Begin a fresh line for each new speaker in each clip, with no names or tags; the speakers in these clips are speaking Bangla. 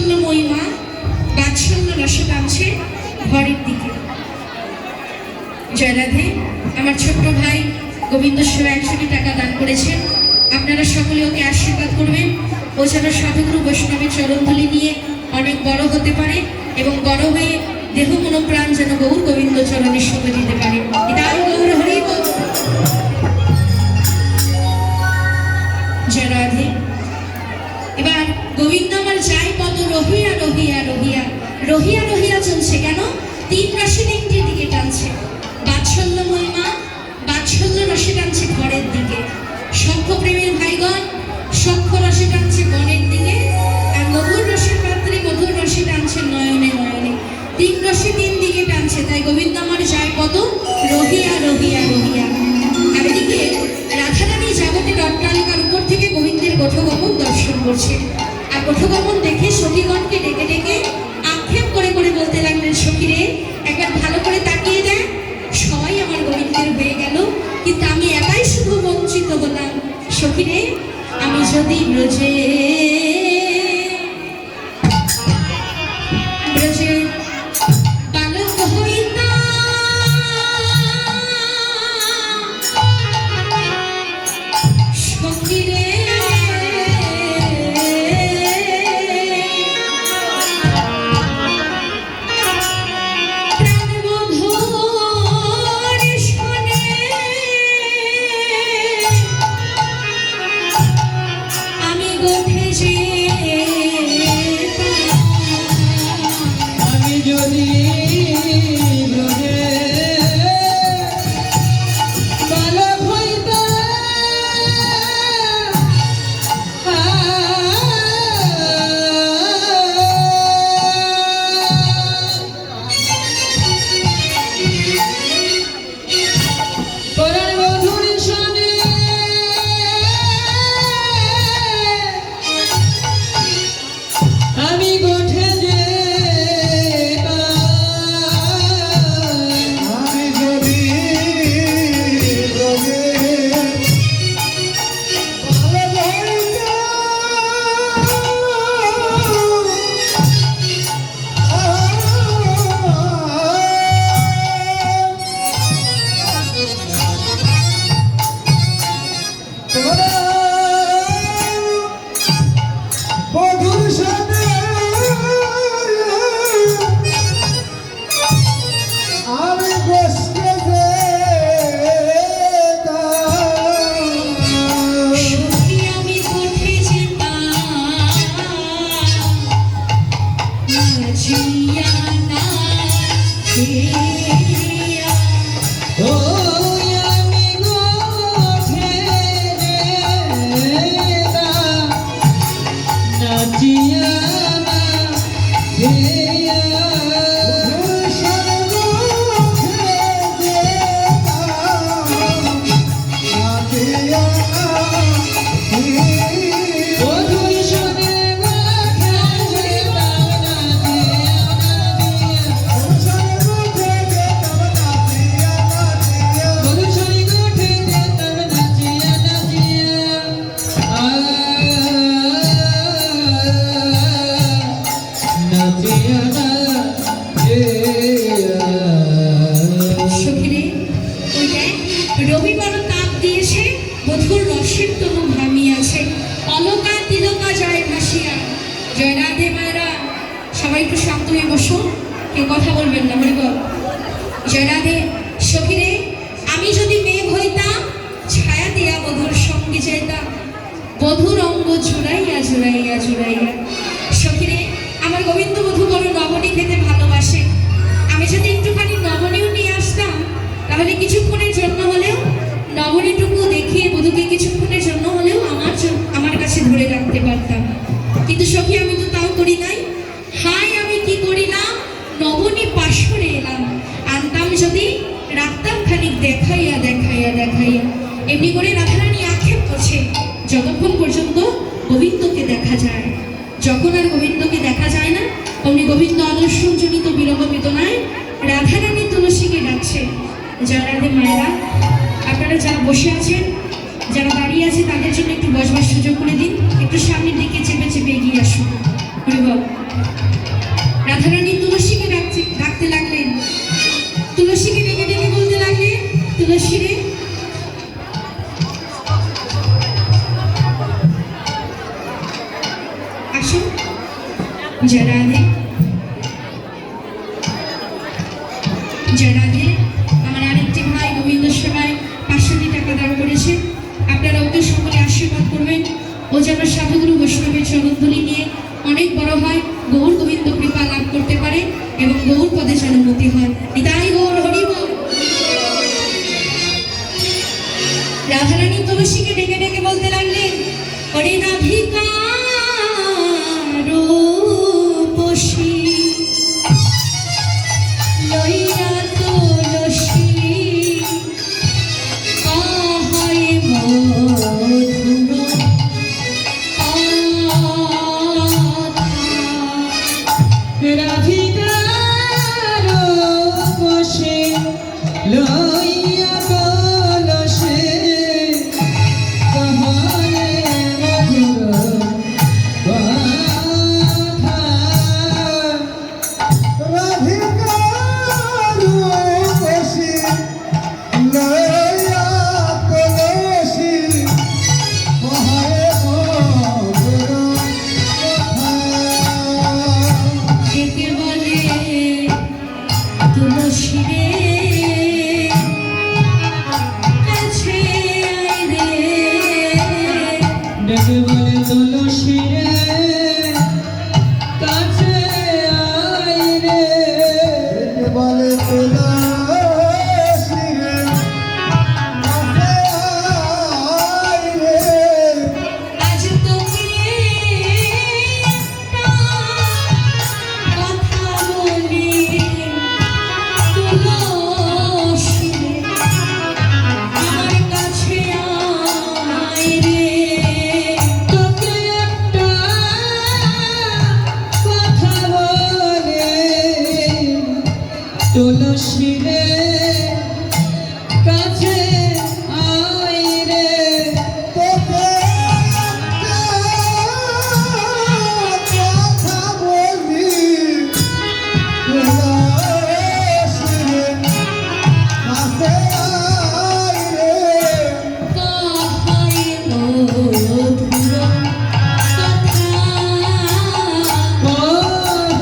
বাৎসল্যময়ী মা বাৎসল্য রসে টানছে ঘরের দিকে। জয় রাধে। আমার ছোট্ট ভাই গোবিন্দ সেবা 100টি টাকা দান করেছেন। আপনারা সকলে ওকে আশীর্বাদ করবেন। ও যেন সাধুগুরু বৈষ্ণবের চরণধুলি নিয়ে অনেক বড় হতে পারে এবং বড় হয়ে দেহ মনোপ্রাণ যেন গৌর গোবিন্দ চরণের সঙ্গে দিতে পারে। এটাই গৌর হরি বল। জয় রাধে। এবার গোবিন্দ আমার যাই পদ রহিয়া রহিয়া রহিয়া রহিয়া রহিয়া চলছে কেন? 3 রাশি 3টির দিকে টানছে। বাৎসল্যময়ী মা বাৎসল্য রসে টানছে ঘরের দিকে। সখ্য প্রেমের ভাইগণ সখ্য রসে টানছে বনের দিকে। আর মধুর রসের পাত্রে মধুর রসে টানছে নয়নে নয়নে। 3 রসে 3 দিকে টানছে। তাই গোবিন্দ আমার যায় পদ রহিয়া রহিয়া রহিয়া। আর এদিকে রাধারানী জাগতের অট্টালিকার উপর থেকে গোবিন্দের গোঠগমন দর্শন করছে। আর গোঠগমন দেখে সখীগণকে ডেকে ডেকে আক্ষেপ করে করে বলতে লাগলেন, সখীরে একবার ভালো করে তাকিয়ে দেয়। সবাই আমার গোবিন্দের হয়ে গেল, কিন্তু আমি একাই শুধু বঞ্চিত হলাম। সখীরে আমি যদি ব্রজে বালক হইতাম, সখীরে রবিবার তাপ দিয়েছে, মধুর রসের তনু ভামিয়াছে, অলকা তিলকা যায় ভাসিয়া। জয় রাধে মায়েরা, সবাই একটু শান্ত হয়ে বসো, কেউ কথা বলবেন না। বলি বল জয় রাধে। সখীরে আমি যদি মেঘ হইতাম, ছায়া দিয়া বধুর সঙ্গে যাইতাম, বধুর অঙ্গ জুড়াইয়া জুড়াইয়া জুড়াইয়া। সখীরে আমার গোবিন্দ বধূ বড় নবনী খেতে ভালোবাসে। আমি যদি একটুখানি নবনীও নিয়ে আসতাম, তাহলে কিছুক্ষণের জন্য হলেও নবনীটুকু দেখিয়ে বধূকে কিছুক্ষণের জন্য হলেও আমার কাছে ধরে রাখতে পারতাম। কিন্তু সখী আমি তো তাও করি নাই। হাই আমি কি করিলাম, নবনী পাশরে এলাম, আনতাম যদি রাখতাম খানিক দেখাইয়া দেখাইয়া দেখাইয়া। এমনি করে রাধারানী আক্ষেপ করছে যতক্ষণ পর্যন্ত গোবিন্দকে দেখা যায়। যখন আর গোবিন্দকে দেখা যায় না, অমনি গোবিন্দ আদর্শজনিত বিরহ বেদনায় রাধারানী তুলসীকে ডাকছে। যারা রাধে মায়েরা, আপনারা যারা বসে আছেন, যারা দাঁড়িয়ে আছে, তাদের জন্য একটু বসবার সুযোগ করে দিন। একটু সামনের দিকে চেপে চেপে এগিয়ে আসুন। হরি বল। রাধারানী তুলসীকে ডাকতে লাগলেন, তুলসীকে ডেকে ডেকে বলতে লাগলেন, তুলসী রে, আসো। জয় রাধে, জয় রাধে। আমার আরেকটি ভাই গোবিন্দ সেবায় 500 টাকা দান করেছে। আপনারা ওকে সকলে আশীর্বাদ করবেন। ও যেন সাধুগুরু বৈষ্ণবের চরণধূলি নিয়ে অনেক বড় হয়, গৌর গোবিন্দ কৃপা লাভ করতে পারে এবং গৌর পদে যেন গতি হয়। নিতাই গৌর হরি বল। রাধারানী তুলসীকে ডেকে ডেকে বলতে লাগলেন, ওরে রাধিকা রূপসী লইয়া তুলসী আহায় মধুর
রাধিকা রূপসী লইয়া তুলসী আহায় মধুর কথা। রাধিকা রূপসী লইয়া তুলসী আহায় মধুর কথা।
একে বলে তুলসী রে, কাছে আয় রে।
ডেকে বলে তুলসী রে, কাছে আয় রে। ডেকে বলে তুলসী রে, কাছে আয় রে।
আজ তোকে একটা কথা বলি, তুলসী রে, আমার কাছে আয় রে।
তোকে একটা কথা বলে, তুলসী রে, কাছে আয় রে। তোকে একটা কথা বলি, তুলসী রে, কাছে আয় রে।
কাহায় মধুর কথা,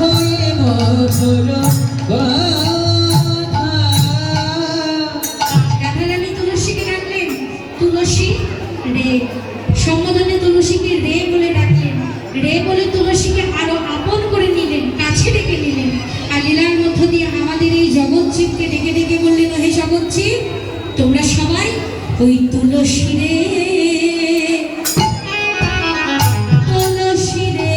হয়ে মধুর কথা।
রাধারানী তুলসীকে ডাকলেন, তুলসী রে। সম্বোধনে তুলসীকে রে বলে ডাকলেন। রে বলে তুলসীকে আরো আপন করে নিলেন, কাছে ডেকে নিলেন। আর লীলার মধ্য দিয়ে আমাদের এই জগৎজীবকে ডেকে ডেকে বললেন, হে জগৎজীব, তোমরা সবাই ওই তুলসী রে, তুলসী রে।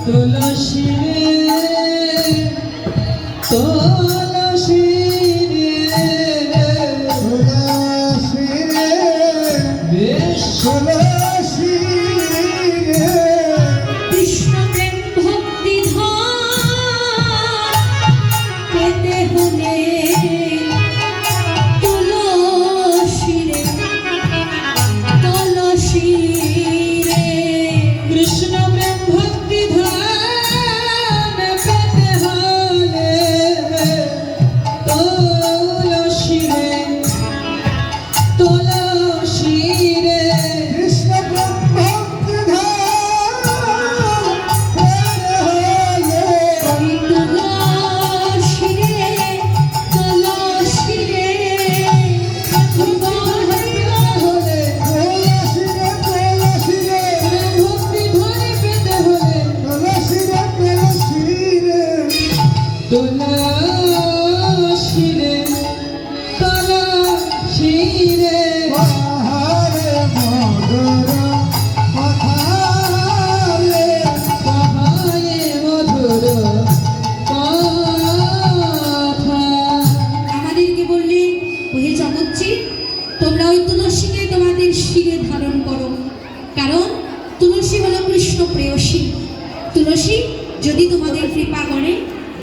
তুলসী রে, তুলসী রে, তুলসী রে, বেশ তুলসী রে।
কৃষ্ণ প্রেম ভক্তি পেতে হলে তুলসী রে, তুলসী রে।
কৃষ্ণ প্রেম ভক্তি ধাম পেতে হলে তুলসী রে, তুলসী রে। কৃষ্ণ প্রেম ভক্তি ধাম পেতে হলে
ওই তুলসী রে, তুলসী রে। ভগবান হরি
হলে তুলসী রে, তুলসী রে। প্রেম ভক্তি ধরে পেতে হলে তুলসী রে, তুলসী রে। তুলসী রে, তুলসী রে। আহারে মধুর কথা রে, আহারে মধুর কথা।
আমাদেরকে বললেন, ওহে জগৎজীব, তোমরা ওই তুলসীকে তোমাদের শিরে ধারণ করো, কারণ তুলসী হলো কৃষ্ণ প্রেয়সী। তুলসী যদি তোমাদের কৃপা করে